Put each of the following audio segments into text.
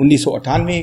1998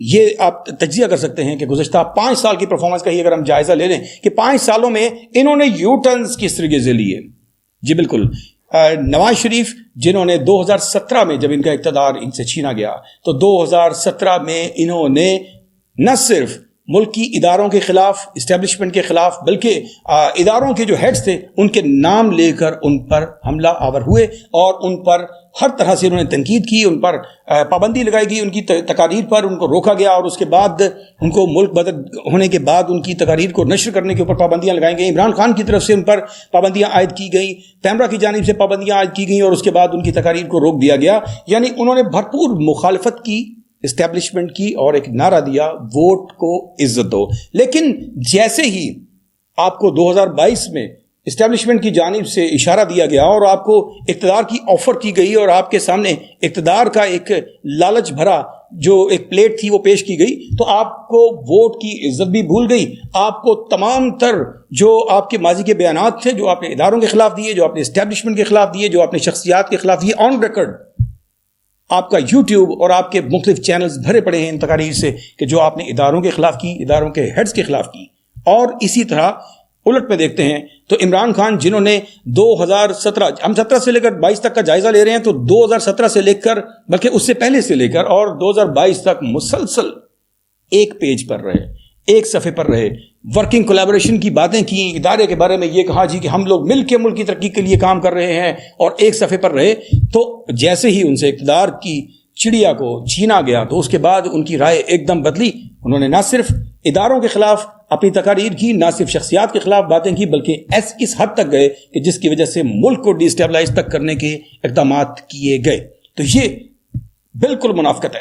یہ آپ تجزیہ کر سکتے ہیں کہ گزشتہ 5 سال کی پرفارمنس کا ہی اگر ہم جائزہ لے لیں کہ 5 سالوں میں انہوں نے یو ٹرنز کس طریقے سے لیے. جی بالکل. نواز شریف جنہوں نے 2017 میں جب ان کا اقتدار ان سے چھینا گیا تو 2017 میں انہوں نے نہ صرف ملکی اداروں کے خلاف اسٹیبلشمنٹ کے خلاف بلکہ اداروں کے جو ہیڈز تھے ان کے نام لے کر ان پر حملہ آور ہوئے اور ان پر ہر طرح سے انہوں نے تنقید کی, ان پر پابندی لگائی گئی, ان کی تقاریر پر ان کو روکا گیا اور اس کے بعد ان کو ملک بدل ہونے کے بعد ان کی تقاریر کو نشر کرنے کے اوپر پابندیاں لگائی گئیں. عمران خان کی طرف سے ان پر پابندیاں عائد کی گئیں, پیمرا کی جانب سے پابندیاں عائد کی گئیں اور اس کے بعد ان کی تقاریر کو روک دیا گیا. یعنی انہوں نے بھرپور مخالفت کی اسٹیبلشمنٹ کی اور ایک نعرہ دیا ووٹ کو عزت دو. لیکن جیسے ہی آپ کو 2022 میں اسٹیبلشمنٹ کی جانب سے اشارہ دیا گیا اور آپ کو اقتدار کی آفر کی گئی اور آپ کے سامنے اقتدار کا ایک لالچ بھرا جو ایک پلیٹ تھی وہ پیش کی گئی تو آپ کو ووٹ کی عزت بھی بھول گئی. آپ کو تمام تر جو آپ کے ماضی کے بیانات تھے جو آپ نے اداروں کے خلاف دیے, جو آپ نے اسٹیبلشمنٹ کے خلاف دیے, جو آپ نے شخصیات کے خلاف دیے, آن ریکارڈ آپ کا یوٹیوب اور آپ کے مختلف چینلز بھرے پڑے ہیں ان تقاریر سے کہ جو آپ نے اداروں کے خلاف کی, اداروں کے ہیڈز کے خلاف کی. اور اسی طرح الٹ میں دیکھتے ہیں تو عمران خان جنہوں نے 2017 ہم 17 سے لے کر 22 تک کا جائزہ لے رہے ہیں تو 2017 سے لے کر بلکہ اس سے پہلے سے لے کر اور 2022 تک مسلسل ایک پیج پر رہے, ایک صفحے پر رہے, ورکنگ کولیبوریشن کی باتیں کی, ادارے کے بارے میں یہ کہا جی کہ ہم لوگ مل کے ملک کی ترقی کے لیے کام کر رہے ہیں اور ایک صفحے پر رہے. تو جیسے ہی ان سے اقتدار کی چڑیا کو چھینا گیا تو اس کے بعد ان کی رائے ایک دم بدلی. انہوں نے نہ صرف اداروں کے خلاف اپنی تقاریر کی, نہ صرف شخصیات کے خلاف باتیں کی, بلکہ اس حد تک گئے کہ جس کی وجہ سے ملک کو ڈی اسٹیبلائز تک کرنے کے اقدامات کیے گئے. تو یہ بالکل منافقت ہے.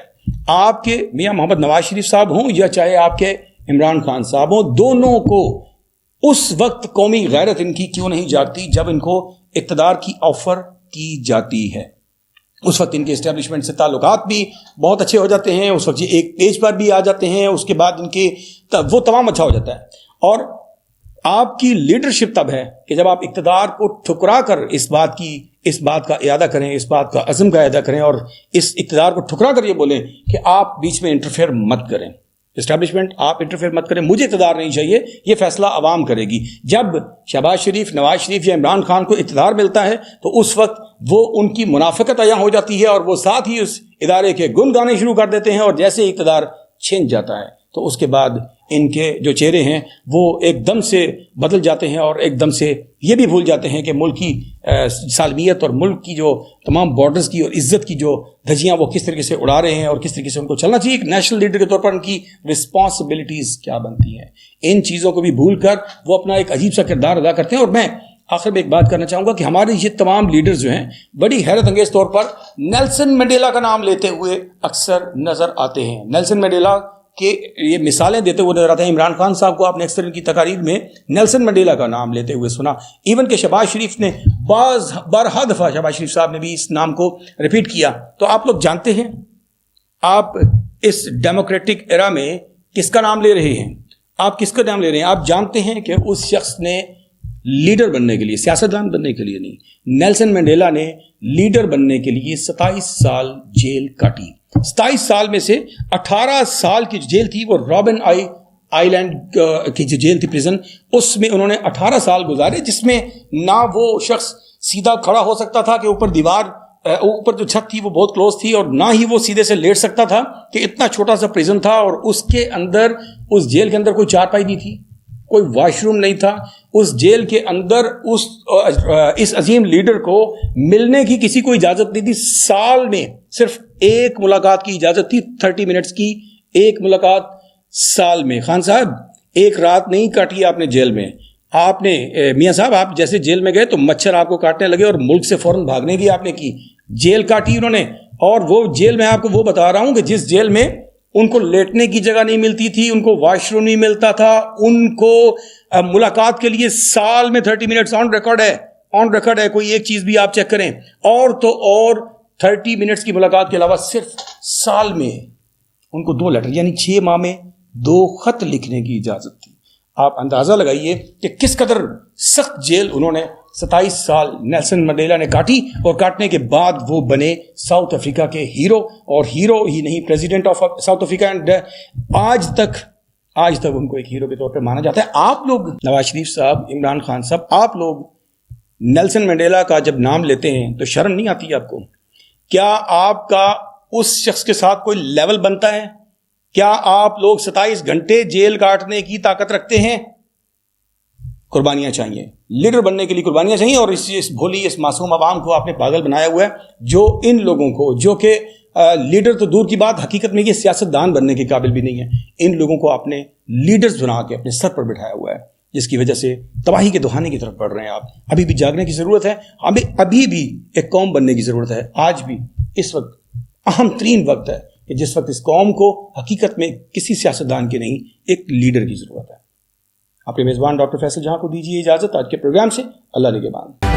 آپ کے میاں محمد نواز شریف صاحب ہوں یا چاہے آپ کے عمران خان صاحب ہوں, دونوں کو اس وقت قومی غیرت ان کی کیوں نہیں جاگتی جب ان کو اقتدار کی آفر کی جاتی ہے. اس وقت ان کے اسٹیبلشمنٹ سے تعلقات بھی بہت اچھے ہو جاتے ہیں, اس وقت یہ ایک پیج پر بھی آ جاتے ہیں, اس کے بعد ان کے وہ تمام اچھا ہو جاتا ہے. اور آپ کی لیڈرشپ تب ہے کہ جب آپ اقتدار کو ٹھکرا کر اس بات کا اعادہ کریں, اس بات کا عزم کا اعادہ کریں اور اس اقتدار کو ٹھکرا کر یہ بولیں کہ آپ بیچ میں انٹرفیئر مت کریں, اسٹیبلشمنٹ آپ انٹرفیئر مت کریں, مجھے اقتدار نہیں چاہیے, یہ فیصلہ عوام کرے گی. جب شہباز شریف, نواز شریف یا عمران خان کو اقتدار ملتا ہے تو اس وقت وہ ان کی منافقت عیاں ہو جاتی ہے اور وہ ساتھ ہی اس ادارے کے گن گانے شروع کر دیتے ہیں اور جیسے ہی اقتدار چھن جاتا ہے تو اس کے بعد ان کے جو چہرے ہیں وہ ایک دم سے بدل جاتے ہیں اور ایک دم سے یہ بھی بھول جاتے ہیں کہ ملک کی سالمیت اور ملک کی جو تمام بارڈرز کی اور عزت کی جو دھجیاں وہ کس طریقے سے اڑا رہے ہیں اور کس طریقے سے ان کو چلنا چاہیے. ایک نیشنل لیڈر کے طور پر ان کی رسپانسبلٹیز کیا بنتی ہیں, ان چیزوں کو بھی بھول کر وہ اپنا ایک عجیب سا کردار ادا کرتے ہیں. اور میں آخر میں ایک بات کرنا چاہوں گا کہ ہمارے یہ تمام لیڈرز جو ہیں بڑی حیرت انگیز طور پر نیلسن منڈیلا کا نام لیتے ہوئے اکثر نظر آتے ہیں. نیلسن منڈیلا کہ یہ مثالیں دیتے ہوئے نظر آتے ہیں. عمران خان صاحب کو آپ نے اکثر ان کی تقاریر میں نیلسن منڈیلا کا نام لیتے ہوئے سنا. ایون کہ شہباز شریف نے بارہا دفعہ شہباز شریف صاحب نے بھی اس نام کو ریپیٹ کیا. تو آپ لوگ جانتے ہیں آپ اس ڈیموکریٹک ایرا میں کس کا نام لے رہے ہیں, آپ کس کا نام لے رہے ہیں. آپ جانتے ہیں کہ اس شخص نے لیڈر بننے کے لیے, سیاستدان بننے کے لیے نہیں, نیلسن منڈیلا نے لیڈر بننے کے لیے 27 سال جیل کاٹی. 27 سال میں سے 18 سال کی جیل تھی وہ رابن آئی لینڈ کی جو جیل تھی پریزن, اس میں انہوں نے 18 سال گزارے جس میں نہ وہ شخص سیدھا کھڑا ہو سکتا تھا کہ اوپر جو چھت تھی وہ بہت کلوز تھی, اور نہ ہی وہ سیدھے سے لیٹ سکتا تھا کہ اتنا چھوٹا سا پریزن تھا. اور اس کے اندر, اس جیل کے اندر کوئی چارپائی نہیں تھی, کوئی واش روم نہیں تھا. اس جیل کے اندر اس عظیم لیڈر کو ملنے کی کسی کو اجازت نہیں تھی. سال میں صرف ایک ملاقات کی اجازت تھی, 30 منٹس کی ایک ملاقات سال میں. خان صاحب ایک رات نہیں کاٹی آپ نے جیل میں. آپ نے میاں صاحب آپ جیسے جیل میں گئے تو مچھر آپ کو کاٹنے لگے اور ملک سے فوراً بھاگنے کی آپ نے کی. جیل کاٹی انہوں نے, اور وہ جیل میں آپ کو وہ بتا رہا ہوں کہ جس جیل میں ان کو لیٹنے کی جگہ نہیں ملتی تھی, ان کو واش روم نہیں ملتا تھا, ان کو ملاقات کے لیے سال میں 30 منٹس آن ریکارڈ ہے, کوئی ایک چیز بھی آپ چیک کریں. اور تو اور 30 منٹس کی ملاقات کے علاوہ صرف سال میں ان کو 2 لیٹر یعنی 6 ماہ میں 2 خط لکھنے کی اجازت تھی. آپ اندازہ لگائیے کہ کس قدر سخت جیل انہوں نے 27 سال نیلسن منڈیلا نے کاٹی، اور کاٹنے کے بعد وہ بنے ساؤتھ افریقہ کے ہیرو، اور ہیرو ہی نہیں president of South Africa, and آج تک ان کو ایک ہیرو کے طور پہ مانا جاتا ہے. آپ لوگ نواز شریف صاحب، عمران خان صاحب، آپ لوگ نیلسن منڈیلا کا جب نام لیتے ہیں تو شرم نہیں آتی آپ کو؟ کیا آپ کا اس شخص کے ساتھ کوئی لیول بنتا ہے؟ کیا آپ لوگ 27 گھنٹے جیل کاٹنے کی طاقت رکھتے ہیں؟ قربانیاں چاہیے، لیڈر بننے کے لیے قربانیاں چاہیے. اور اس بھولی اس معصوم عوام کو آپ نے پاگل بنایا ہوا ہے، جو ان لوگوں کو، جو کہ لیڈر تو دور کی بات، حقیقت میں یہ سیاست دان بننے کے قابل بھی نہیں ہے، ان لوگوں کو آپ نے لیڈرز بنا کے اپنے سر پر بٹھایا ہوا ہے، جس کی وجہ سے تباہی کے دہانے کی طرف بڑھ رہے ہیں آپ. ابھی بھی جاگنے کی ضرورت ہے، ہمیں ابھی بھی ایک قوم بننے کی ضرورت ہے. آج بھی اس وقت اہم ترین وقت ہے کہ جس وقت اس قوم کو حقیقت میں کسی سیاستدان کی نہیں، ایک لیڈر کی ضرورت ہے. اپنے میزبان ڈاکٹر فیصل جہاں کو دیجیے اجازت آج کے پروگرام سے. اللہ نگہبان.